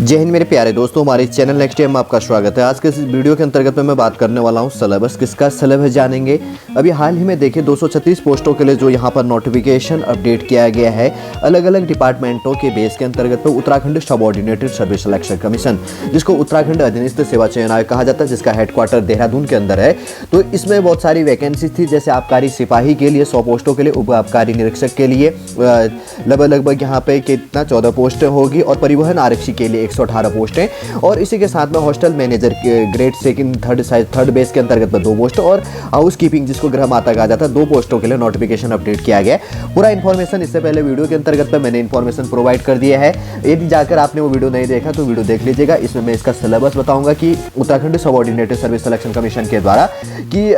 जय हिंद मेरे प्यारे दोस्तों, हमारे चैनल नेक्स्ट टाइम में आपका स्वागत है। आज के इस वीडियो के अंतर्गत में मैं बात करने वाला हूं सिलेबस। किसका सिलेबस जानेंगे। अभी हाल ही में देखिए 236 पोस्टों के लिए जो यहां पर नोटिफिकेशन अपडेट किया गया है अलग अलग डिपार्टमेंटों के बेस के अंतर्गत में Uttarakhand subordinated service selection commission, जिसको उत्तराखंड अधीनस्थ सेवा चयन आयोग कहा जाता है, जिसका हेडक्वार्टर देहरादून के अंदर है। तो इसमें बहुत सारी वैकेंसी थी, जैसे आबकारी सिपाही के लिए 100 पोस्टों के लिए, उप आबकारी निरीक्षक के लिए लगभग यहाँ पे कितना 14 पोस्टें होगी, और परिवहन आरक्षी के लिए 118 पोस्टें, और इसी के साथ में हॉस्टल मैनेजर के ग्रेड सेकंड थर्ड बेस के अंतर्गत में 2 पोस्ट, और हाउस कीपिंग जिसको गृह माता कहा जाता है 2 पोस्टों के लिए नोटिफिकेशन अपडेट किया गया। पूरा इन्फॉर्मेशन इससे पहले वीडियो के अंतर्गत में मैंने इन्फॉर्मेशन प्रोवाइड कर दिया है। यदि जाकर आपने वो वीडियो नहीं देखा तो वीडियो देख लीजिएगा। इसमें मैं इसका सिलेबस बताऊंगा कि Uttarakhand subordinated service selection commission के द्वारा कि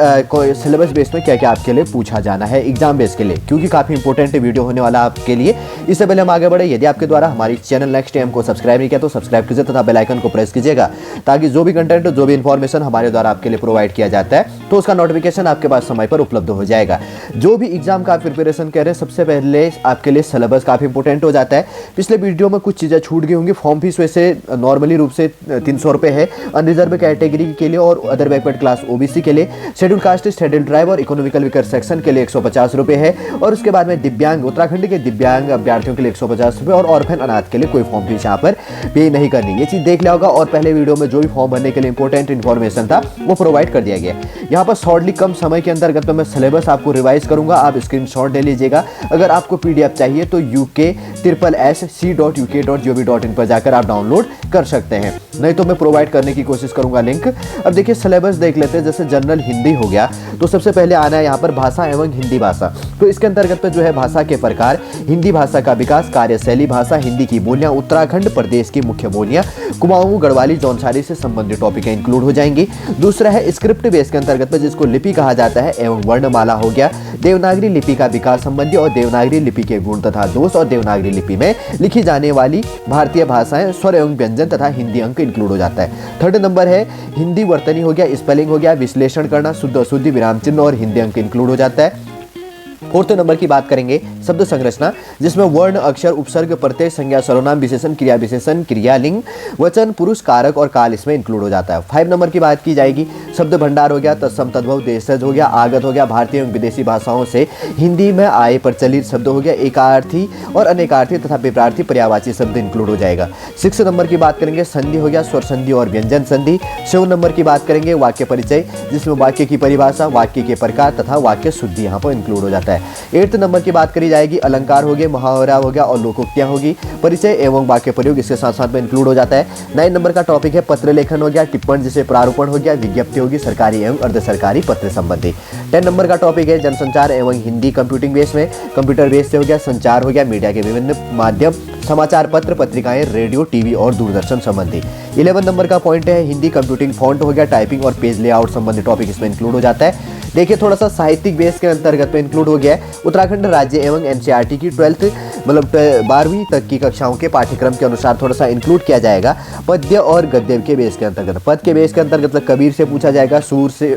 सिलेबस बेस में क्या क्या आपके लिए पूछा जाना है एग्जाम बेस के लिए, क्योंकि काफी इंपॉर्टेंट वीडियो होने वाला आपके लिए। इससे पहले हम आगे बढ़े, यदि आपके द्वारा हमारी चैनल नेक्स्ट टाइम को सब्सक्राइब नहीं किया तो सब्सक्राइब कीजिए तथा बेल आइकन को प्रेस कीजिएगा, ताकि जो भी कंटेंट, जो भी इंफॉर्मेशन हमारे द्वारा आपके लिए प्रोवाइड किया जाता है तो उसका नोटिफिकेशन आपके पास समय पर उपलब्ध हो जाएगा। जो भी एग्जाम का आप प्रिपरेशन कर रहे हैं, सबसे पहले आपके लिए सिलेबस काफी इंपॉर्टेंट हो जाता है। पिछले वीडियो में कुछ चीजें छूट गई होंगी। फॉर्म फीस वैसे नॉर्मली रूप से 300 रुपए है अनरिजर्व कैटेगरी के लिए और अदर बैकवर्ड क्लास ओबीसी के लिए, शेड्यूल कास्ट, शेड्यूल ट्राइब और इकोनॉमिकल वीकर सेक्शन के लिए 150 रुपए है, और उसके बाद में दिव्यांग, उत्तराखंड के दिव्यांग अभ्यर्थियों के लिए 150 रुपए, और ऑर्फन अनाथ के लिए कोई फॉर्म फीस यहाँ पर पे नहीं करनी। ये चीज देख लिया होगा, और पहले वीडियो में जो भी फॉर्म भरने के लिए इंपॉर्टेंट इन्फॉर्मेशन था वो प्रोवाइड कर दिया गया। यहाँ पर शॉर्टली कम समय के अंतर्गत मैं सिलेबस आपको रिवाइज करूंगा, आप स्क्रीनशॉट ले लीजिएगा। अगर आपको पीडीएफ चाहिए तो uk@c.uk.gov.in पर जाकर आप डाउनलोड कर सकते हैं, नहीं तो मैं प्रोवाइड करने की कोशिश करूंगा लिंक। अब देखिए सिलेबस देख लेते हैं। जैसे जनरल हिंदी हो गया तो सबसे पहले आना है यहाँ पर भाषा एवं हिंदी भाषा। तो इसके अंतर्गत में जो है भाषा के प्रकार, हिंदी भाषा का विकास, कार्यशैली, भाषा हिंदी की बोलियां, उत्तराखंड प्रदेश की मुख्य बोलियां, कुमाऊं, गढ़वाली, जौनसारी से संबंधित टॉपिक इंक्लूड हो जाएंगी। दूसरा है स्क्रिप्ट बेस के अंतर्गत में, जिसको लिपि कहा जाता है एवं वर्णमाला हो गया, देवनागरी लिपि का विकास संबंधी और देवनागरी लिपि के गुण तथा दोष, और देवनागरी लिपि में लिखी जाने वाली भारतीय भाषाएं, स्वर एवं व्यंजन तथा हिंदी अंक इंक्लूड हो जाता है। थर्ड नंबर है हिंदी वर्तनी हो गया, स्पेलिंग हो गया, विश्लेषण करना, शुद्ध अशुद्धि, विराम चिन्ह और हिंदी अंक इंक्लूड हो जाता है। फोर्थ नंबर की बात करेंगे शब्द संरचना, जिसमें वर्ण, अक्षर, उपसर्ग, प्रत्यय, संज्ञा, सर्वनाम, विशेषण, क्रिया विशेषण, क्रियालिंग, वचन, पुरुष, कारक और काल इसमें इंक्लूड हो जाता है। 5 नंबर की बात की जाएगी शब्द भंडार हो गया, तत्सम, तद्भव, देशज हो गया, आगत हो गया, भारतीय एवं विदेशी भाषाओं से हिंदी में आए प्रचलित शब्द हो गया, एकार्थी और अनेकार्थी तथा विपरार्थी पर्यायवाची शब्द इंक्लूड हो जाएगा। 6 नंबर की बात करेंगे संधि हो गया, स्वर संधि और व्यंजन संधि। 7 नंबर की बात करेंगे वाक्य परिचय, जिसमें वाक्य की परिभाषा, वाक्य के प्रकार तथा वाक्य शुद्धि यहाँ पर इंक्लूड हो जाता है। 8 नंबर की बात करी जाएगी अलंकार हो गए, मुहावरा हो गया और लोकोक्तियां होगी, परिचय एवं वाक्य प्रयोग इसके साथ साथ में इंक्लूड हो जाता है। 9 नंबर का टॉपिक है पत्र लेखन हो गया, टिप्पण जिसे प्रारूपण हो गया, विज्ञप्ति होगी सरकारी एवं अर्ध सरकारी पत्र संबंधी। 10 नंबर का टॉपिक है जनसंचार एवं हिंदी कंप्यूटिंग बेस में, कंप्यूटर बेस से हो गया, संचार हो गया, मीडिया के विभिन्न माध्यम, समाचार पत्र, पत्रिकाएं, रेडियो, टीवी और दूरदर्शन संबंधी। 11 नंबर का पॉइंट है हिंदी कंप्यूटिंग फॉन्ट हो गया, टाइपिंग और पेज लेआउट संबंधी टॉपिक इसमें इंक्लूड हो जाता है। देखिए थोड़ा सा साहित्यिक बेस के अंतर्गत में इंक्लूड हो गया है उत्तराखंड राज्य एवं एनसीईआरटी की 12th मतलब 12वीं तक की कक्षाओं के पाठ्यक्रम के अनुसार थोड़ा सा इंक्लूड किया जाएगा। पद्य और गद्य के बेस के अंतर्गत, पद के बेस के अंतर्गत कबीर से पूछा जाएगा, सूर से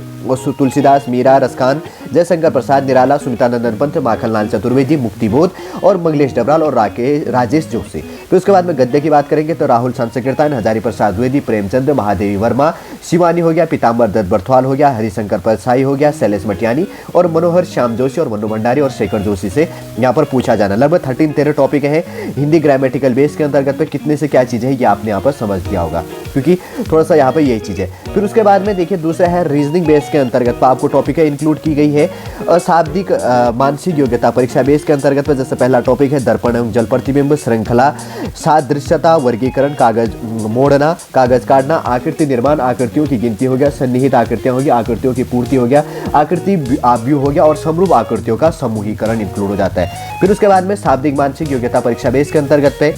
तुलसीदास, मीरा, रसखान, जयशंकर प्रसाद निराला, सुमितानंदन पंत, माखनलाल चतुर्वेदी, मुक्तिबोध और मंगलेश डबराल और राजेश जोशी। फिर उसके बाद में गद्य की बात करेंगे तो राहुल सांसकीर्तन, हजारी प्रसाद द्विवेदी, प्रेमचंद, महादेवी वर्मा, शिवानी हो गया, पीताम्बर दत्त बर्थवाल हो गया, हरिशंकर परसाई हो गया, शैलेश मटियानी और मनोहर श्याम जोशी और मनु भंडारी और शेखर जोशी से यहाँ पर पूछा जाना। लगभग 13 टॉपिक है हिंदी ग्रामेटिकल बेस के अंतर्गत पे, कितने से क्या चीजें है ये आपने यहाँ पर समझ लिया होगा, क्योंकि थोड़ा सा यहाँ पर यही चीज है। फिर उसके बाद में देखिए दूसरा है रीजनिंग बेस के अंतर्गत आपको टॉपिक है इंक्लूड की गई है अशाब्दिक मानसिक योग्यता परीक्षा बेस के अंतर्गत में। जैसे पहला टॉपिक है दर्पण एवं जल प्रतिबिंब, श्रृंखला, सादृश्यता, वर्गीकरण, कागज मोड़ना, कागज काटना, आकृति निर्माण, आकृतियों की गिनती हो गया, सन्निहित आकृतियां होगी, आकृतियों की पूर्ति हो गया, आकृति आव्यूह हो गया और समरूप आकृतियों का समूहीकरण इंक्लूड हो जाता है। फिर उसके बाद में शाब्दिक मानसिक योग्यता परीक्षा बेस के अंतर्गत पे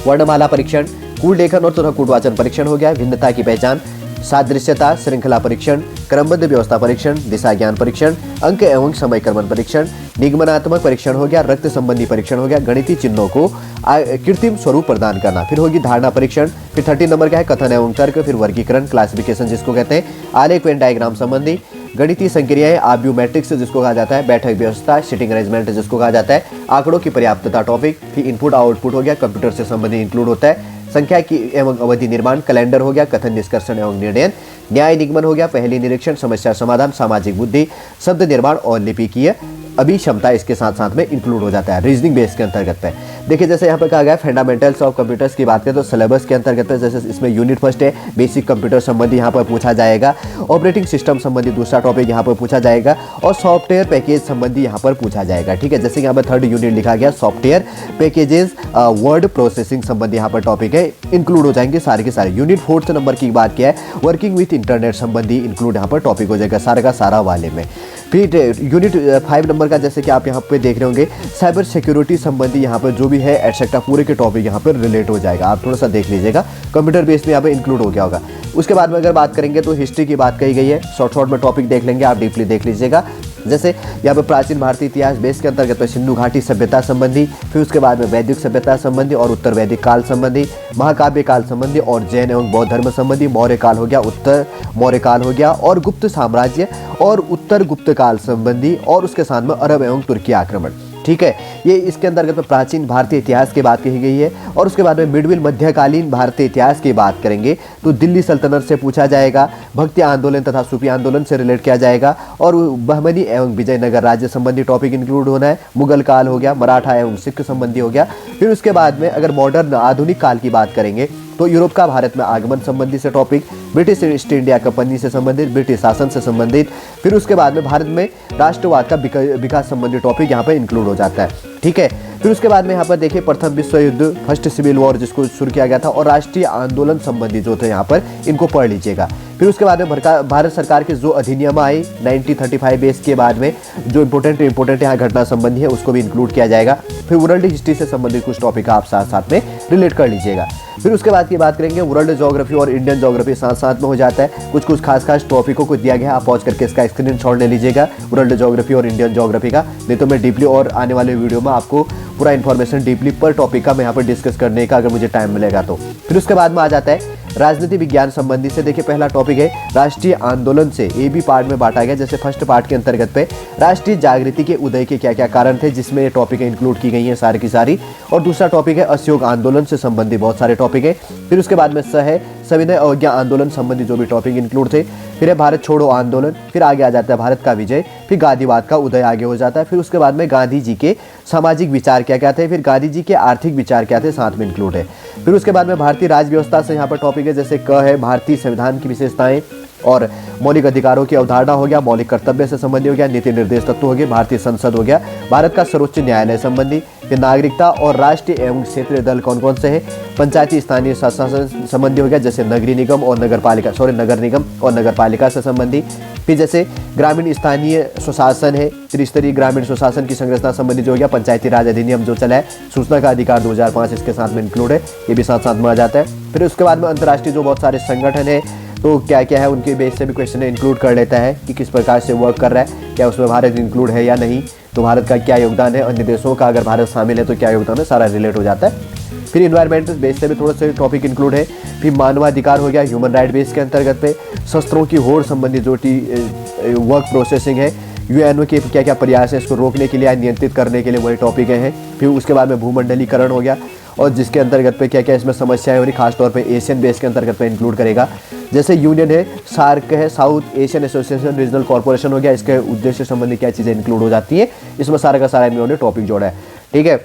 वर्णमाला परीक्षण, कूट लेखन और तथा कूटवाचन परीक्षण हो गया, भिन्नता की पहचान, सादृश्यता, श्रृंखला परीक्षण, क्रमबद्ध व्यवस्था परीक्षण, दिशा ज्ञान परीक्षण, अंक एवं समयक्रमण परीक्षण, निगमनात्मक परीक्षण हो गया, रक्त संबंधी परीक्षण हो गया, गणितीय चिन्हों को कृत्रिम स्वरूप प्रदान करना। फिर होगी धारणा परीक्षण। फिर 30 नंबर का है कथन एवं तर्क, फिर वर्गीकरण, क्लासिफिकेशन जिसको कहते हैं, आलेख वेन डायग्राम संबंधी, गणितीय संक्रियाएं, आब्यू मैट्रिक्स जिसको कहा जाता है, बैठक व्यवस्था, सिटिंग अरेंजमेंट जिसको कहा जाता है, आंकड़ों की पर्याप्तता टॉपिक, फिर इनपुट आउटपुट हो गया, कंप्यूटर से संबंधित इंक्लूड होता है, संख्या की एवं अवधि निर्माण, कैलेंडर हो गया, कथन निष्कर्षण एवं निर्णय, न्याय निगमन हो गया, पहली निरीक्षण, समस्या समाधान, सामाजिक बुद्धि, शब्द निर्माण और लिपिकीय अभिक्षमता इसके साथ साथ में इंक्लूड हो जाता है रीजनिंग बेस के अंतर्गत पे। देखिए जैसे यहाँ पे कहा गया है फंडामेंटल्स ऑफ कंप्यूटर्स की बात करें तो सिलेबस के अंतर्गत है, जैसे इसमें यूनिट फर्स्ट है बेसिक कंप्यूटर संबंधी यहाँ पर पूछा जाएगा, ऑपरेटिंग सिस्टम संबंधी दूसरा टॉपिक यहाँ पर पूछा जाएगा और सॉफ्टवेयर पैकेज संबंधी यहाँ पर पूछा जाएगा। ठीक है, जैसे यहाँ पर थर्ड यूनिट लिखा गया सॉफ्टवेयर पैकेजेस वर्ड प्रोसेसिंग संबंधी यहाँ पर टॉपिक है, इंक्लूड हो जाएंगे सारे के सारे। यूनिट फोर्थ नंबर की बात किया है वर्किंग विथ इंटरनेट संबंधी इंक्लूड यहाँ पर टॉपिक हो जाएगा सारा का सारा वाले में। फिर यूनिट 5 नंबर का जैसे कि आप यहाँ पे देख रहे होंगे साइबर सिक्योरिटी संबंधी यहाँ पर जो भी है एटसेट्रा पूरे के टॉपिक यहाँ पर रिलेट हो जाएगा, आप थोड़ा सा देख लीजिएगा, कंप्यूटर बेस में यहाँ पे इंक्लूड हो गया होगा। उसके बाद में अगर बात करेंगे तो हिस्ट्री की बात कही गई है, शॉर्ट में टॉपिक देख लेंगे, आप डीपली देख लीजिएगा। जैसे यहाँ पे प्राचीन भारतीय इतिहास बेस के अंतर्गत सिंधु घाटी सभ्यता संबंधी, फिर उसके बाद में वैदिक सभ्यता संबंधी और उत्तर वैदिक काल संबंधी, महाकाव्य काल संबंधी और जैन एवं बौद्ध धर्म संबंधी, मौर्य काल हो गया, उत्तर मौर्य काल हो गया और गुप्त साम्राज्य और उत्तर गुप्त काल संबंधी और उसके साथ में अरब एवं तुर्की आक्रमण। ठीक है, ये इसके अंतर्गत में प्राचीन भारतीय इतिहास की बात कही गई है। और उसके बाद में मिडविल मध्यकालीन भारतीय इतिहास की बात करेंगे तो दिल्ली सल्तनत से पूछा जाएगा, भक्ति आंदोलन तथा सूफी आंदोलन से रिलेट किया जाएगा और बहमनी एवं विजयनगर राज्य संबंधी टॉपिक इंक्लूड होना है, मुगल काल हो गया, मराठा एवं सिख संबंधी हो गया। फिर उसके बाद में अगर मॉडर्न आधुनिक काल की बात करेंगे तो यूरोप का भारत में आगमन संबंधी से topic, British east India company से संबंधित, ब्रिटिश शासन से संबंधित, फिर उसके बाद में भारत में राष्ट्रवाद का विकास संबंधी टॉपिक यहाँ पर इंक्लूड हो जाता है। ठीक है, फिर उसके बाद में यहाँ पर देखिए प्रथम विश्व युद्ध, फर्स्ट सिविल वॉर जिसको शुरू किया गया था और राष्ट्रीय आंदोलन संबंधी जो थे यहाँ पर इनको पढ़ लीजिएगा। फिर उसके बाद में भारत सरकार के जो अधिनियम आए 1935 बेस के बाद में जो इंपॉर्टेंट यहाँ घटना संबंधी है उसको भी इंक्लूड किया जाएगा। फिर वर्ल्ड हिस्ट्री से संबंधित कुछ टॉपिक आप साथ साथ में रिलेट कर लीजिएगा। फिर उसके बाद की बात करेंगे वर्ल्ड ज्योग्राफी और इंडियन ज्योग्राफी साथ साथ में हो जाता है, कुछ खास टॉपिकों को दिया गया है, आप पॉज करके इसका स्क्रीनशॉट ले लीजिएगा वर्ल्ड ज्योग्राफी और इंडियन ज्योग्राफी का, नहीं तो मैं डीपली और आने वाले वीडियो में आपको पूरा इन्फॉर्मेशन डीपली पर टॉपिक का मैं यहाँ पर डिस्कस करने का अगर मुझे टाइम मिलेगा तो। फिर उसके बाद में आ जाता है राजनीति विज्ञान संबंधी से। देखिए पहला टॉपिक है राष्ट्रीय आंदोलन से, ए बी पार्ट में बांटा गया। जैसे फर्स्ट पार्ट के अंतर्गत पे राष्ट्रीय जागृति के उदय के क्या क्या कारण थे जिसमें ये टॉपिक इंक्लूड की गई हैं सारी की सारी। और दूसरा टॉपिक है असहयोग आंदोलन से संबंधित बहुत सारे टॉपिक है। फिर उसके बाद में है सविनय अवज्ञा आंदोलन संबंधी जो भी टॉपिक इंक्लूड थे। फिर है भारत छोड़ो आंदोलन, फिर आगे आ जाता है भारत का विजय, फिर गांधीवाद का उदय आगे हो जाता है। फिर उसके बाद में गांधी जी के सामाजिक विचार क्या क्या थे, फिर गांधी जी के आर्थिक विचार क्या थे साथ में इंक्लूड है। फिर उसके बाद में भारतीय राज्य व्यवस्था से यहाँ पर टॉपिक है, जैसे क है भारतीय संविधान की विशेषताएं और मौलिक अधिकारों की अवधारणा हो गया, मौलिक कर्तव्य से संबंधी हो गया, नीति निर्देश तत्व हो गया, भारतीय संसद हो गया, भारत का सर्वोच्च न्यायालय संबंधी, फिर नागरिकता और राष्ट्रीय एवं क्षेत्रीय दल कौन कौन से हैं, पंचायती स्थानीय शासन संबंधी हो गया, जैसे नगर निगम और नगर पालिका से संबंधी। फिर जैसे ग्रामीण स्थानीय स्वशासन है, त्रिस्तरीय ग्रामीण स्वशासन की संरचना संबंधी जो हो गया, पंचायती राज अधिनियम जो चला है, सूचना का अधिकार 2005 इसके साथ में इंक्लूड है, ये भी साथ साथ में आ जाता है। फिर उसके बाद में अंतर्राष्ट्रीय जो बहुत सारे संगठन है तो क्या क्या है उनके बेस से भी क्वेश्चन इंक्लूड कर लेता है कि किस प्रकार से वर्क कर रहा है, क्या उसमें भारत इंक्लूड है या नहीं, तो भारत का क्या योगदान है, अन्य देशों का अगर भारत शामिल है तो क्या योगदान है, सारा रिलेट हो जाता है। फिर इन्वायरमेंटल बेस से भी थोड़ा सा टॉपिक इंक्लूड है। फिर मानवाधिकार हो गया ह्यूमन राइट बेस के अंतर्गत पे, शस्त्रों की होड़ संबंधी जो वर्क प्रोसेसिंग है, यूएनओ के क्या क्या प्रयास है इसको रोकने के लिए या नियंत्रित करने के लिए वही टॉपिक है। फिर उसके बाद में भूमंडलीकरण हो गया और जिसके अंतर्गत पे क्या क्या इसमें समस्याएं हो रही, खासतौर पे एशियन बेस के अंतर्गत पे इंक्लूड करेगा। जैसे यूनियन है, सार्क है, south Asian association regional corporation हो गया, इसके उद्देश्य संबंधी क्या चीज़ें इंक्लूड हो जाती है, इसमें सारा का सारा इन्होंने टॉपिक जोड़ा है। ठीक है,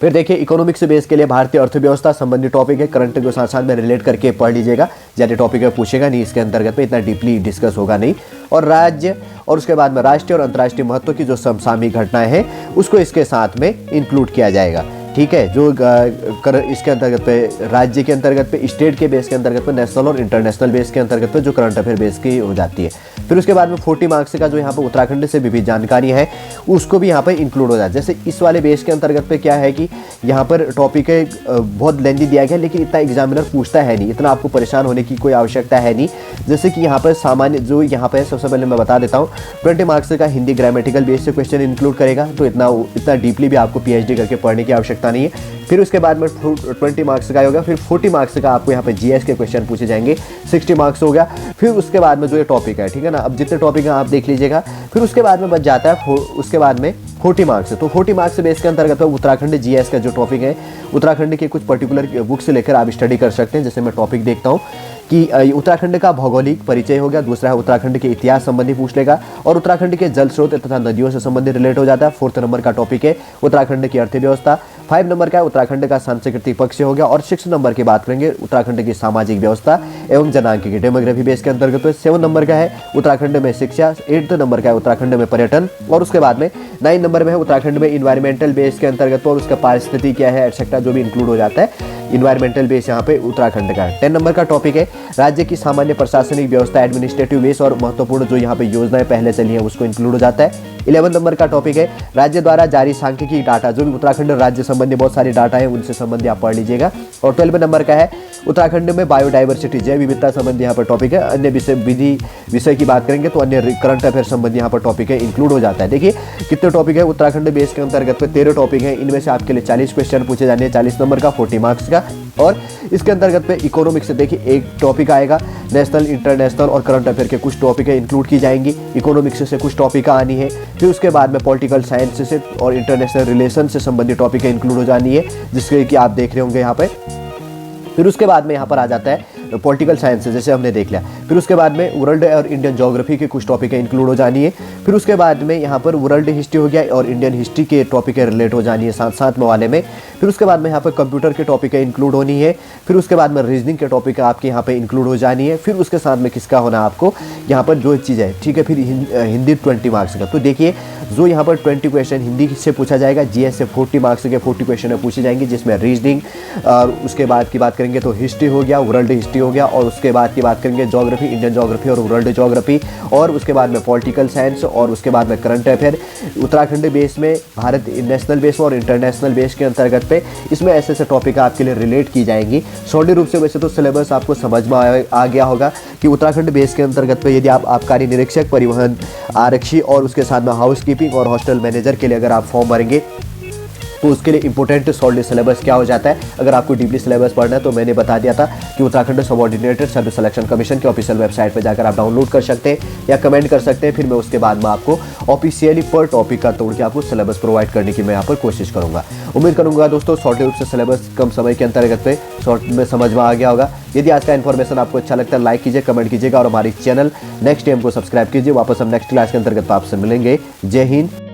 फिर देखिए इकोनॉमिक्स बेस के लिए भारतीय अर्थव्यवस्था संबंधी टॉपिक है, करंट के साथ साथ में रिलेट करके पढ़ लीजिएगा, ज़्यादा टॉपिक है पूछेगा नहीं, इसके अंतर्गत में इतना डीपली डिस्कस होगा नहीं। और राज्य और उसके बाद में राष्ट्रीय और अंतर्राष्ट्रीय महत्व की जो समसामयिक घटनाएं हैं उसको इसके साथ में इंक्लूड किया जाएगा। ठीक है, जो इसके अंतर्गत पे राज्य के अंतर्गत पे, स्टेट के बेस के अंतर्गत पे, नेशनल और इंटरनेशनल बेस के अंतर्गत पे जो करंट अफेयर बेस की हो जाती है। फिर उसके बाद में 40 मार्क्स का जो यहाँ पे उत्तराखंड से विविध जानकारी है उसको भी यहाँ पे इंक्लूड हो जाता है। जैसे इस वाले बेस के अंतर्गत पे क्या है कि यहाँ पर टॉपिक है बहुत लेंथी दिया गया लेकिन इतना एग्जामिनर पूछता है नहीं, इतना आपको परेशान होने की कोई आवश्यकता है नहीं। जैसे कि यहाँ पर सामान्य जो यहाँ पे सबसे पहले मैं बता देता हूँ 20 मार्क्स का हिंदी ग्रामेटिकल बेस से क्वेश्चन इंक्लूड करेगा, तो इतना डीपली भी आपको PhD करके पढ़ने की आवश्यकता आवश्यकता नहीं है। फिर उसके बाद में 20 मार्क्स का होगा, फिर 40 मार्क्स का आपको यहाँ पे जीएस के क्वेश्चन पूछे जाएंगे, 60 मार्क्स हो गया। फिर उसके बाद में जो ये टॉपिक है, ठीक है ना, अब जितने टॉपिक हैं आप देख लीजिएगा। फिर उसके बाद में बच जाता है उसके बाद में 40 मार्क्स। तो 40 मार्क्स से बेस के अंतर्गत उत्तराखंड जीएस का जो टॉपिक है, उत्तराखंड के कुछ पर्टिकुलर बुक से लेकर आप स्टडी कर सकते हैं। जैसे मैं टॉपिक देखता हूँ कि उत्तराखंड का भौगोलिक परिचय हो गया, दूसरा है उत्तराखंड के इतिहास संबंधी पूछ लेगा, और उत्तराखंड के जल स्रोत तथा नदियों से संबंधित रिलेट हो जाता है। 4th नंबर का टॉपिक है उत्तराखंड की अर्थव्यवस्था। 5 नंबर का है उत्तराखंड का सांस्कृतिक पक्ष हो गया, और 6 नंबर की बात करेंगे उत्तराखंड की सामाजिक व्यवस्था एवं जनांक की डेमोग्राफी बेस के अंतर्गत। 7 नंबर का है उत्तराखंड में शिक्षा। 8 नंबर का है उत्तराखंड में पर्यटन, और उसके बाद में 9 नंबर में है उत्तराखंड में इन्वायरमेंटल बेस के अंतर्गत, और उसका पारिस्थिति क्या है एक्सेट्रा जो भी इंक्लूड हो जाता है, इन्वायरमेंटल बेस यहाँ पे उत्तराखंड का है। 10 नंबर का टॉपिक है राज्य की सामान्य प्रशासनिक व्यवस्था, एडमिनिस्ट्रेटिव बेस, और महत्वपूर्ण जो यहाँ पे योजनाएं पहले चली हैं उसको इंक्लूड हो जाता है। 11 नंबर का टॉपिक है राज्य द्वारा जारी सांख्यिकी डाटा, जो भी उत्तराखंड राज्य संबंधी बहुत सारे डाटा है उनसे संबंधी आप पढ़ लीजिएगा। और 12 नंबर का है उत्तराखंड में बायोडाइवर्सिटी, जैव विविधता संबंधी यहाँ पर टॉपिक है। अन्य विषय की बात करेंगे तो अन्य करंट अफेयर संबंधी यहाँ पर टॉपिक है इंक्लूड हो जाता है। देखिए कितने टॉपिक है उत्तराखंड बेस के अंतर्गत पे 13 टॉपिक है। इनमें से आपके लिए 40 क्वेश्चन पूछे जाने हैं, 40 नंबर का, 40 मार्क्स का। और इसके अंतर्गत पे इकोनॉमिक्स से देखिए एक टॉपिक आएगा, नेशनल, इंटरनेशनल और करंट अफेयर के कुछ टॉपिक है इंक्लूड की जाएंगी। इकोनॉमिक्स से कुछ टॉपिक आनी है। फिर उसके बाद में पॉलिटिकल साइंस से और इंटरनेशनल रिलेशन से संबंधित टॉपिक इंक्लूड हो जानी है, जिसके कि आप देख रहे होंगे यहाँ पे। फिर उसके बाद में यहाँ पर आ जाता है पॉलिटिकल साइंस, जैसे हमने देख लिया। फिर उसके बाद में वर्ल्ड और इंडियन ज्योग्राफी के कुछ टॉपिक इंक्लूड हो जानी है। फिर उसके बाद में यहाँ पर वर्ल्ड हिस्ट्री हो गया और इंडियन हिस्ट्री के टॉपिक रिलेट हो जानी है साथ साथ में वाले में। फिर उसके बाद में यहाँ पर कंप्यूटर के टॉपिक इंक्लूड होनी है। फिर उसके बाद में रीजनिंग के टॉपिक आपके यहाँ पे इंक्लूड हो जानी है। फिर उसके साथ में किसका होना आपको यहाँ पर जो चीज़ है, ठीक है। फिर हिंदी 20 मार्क्स का। तो देखिए जो यहाँ पर 20 क्वेश्चन हिंदी से पूछा जाएगा, जीएस से 40 मार्क्स के 40 क्वेश्चन पूछे जाएंगे, जिसमें रीजनिंग, और उसके बाद की बात करेंगे तो हिस्ट्री हो गया, वर्ल्ड हिस्ट्री हो गया, और उसके बाद की बात करेंगे ज्योग्राफी, इंडियन ज्योग्राफी और वर्ल्ड ज्योग्राफी, और उसके बाद में पॉलिटिकल साइंस, और उसके बाद में करंट अफेयर। उत्तराखंड बेस में भारत नेशनल बेस और इंटरनेशनल बेस के अंतर्गत पे इसमें ऐसे ऐसे टॉपिक आपके लिए रिलेट की जाएंगी। शॉर्टली रूप से वैसे तो सिलेबस आपको समझ में आ गया होगा कि उत्तराखंड बेस के अंतर्गत पे यदि आप आबकारी निरीक्षक, परिवहन आरक्षी और उसके साथ में हाउस कीपिंग और हॉस्टल मैनेजर के लिए अगर आप फॉर्म भरेंगे तो उसके लिए इंपॉर्टेंट शॉर्टली सिलेबस क्या हो जाता है। अगर आपको डीपली सिलेबस पढ़ना है तो मैंने बता दिया था कि Uttarakhand subordinated service selection commission के ऑफिशियल वेबसाइट पर जाकर आप डाउनलोड कर सकते हैं या कमेंट कर सकते हैं। फिर मैं उसके बाद में आपको ऑफिशियली पर टॉपिक का तोड़ के आपको सिलेबस प्रोवाइड करने की मैं यहाँ पर कोशिश करूँगा। उम्मीद करूँगा दोस्तों शॉर्टली रूप से सिलेबस कम समय के अंतर्गत पे शॉर्ट में समझ में आ गया होगा। यदि आज का इन्फॉर्मेशन आपको अच्छा लगता है लाइक कीजिए, कमेंट कीजिएगा और हमारी चैनल नेक्स्ट टाइम को सब्सक्राइब कीजिए। वापस हम नेक्स्ट क्लास के अंतर्गत आपसे मिलेंगे। जय हिंद।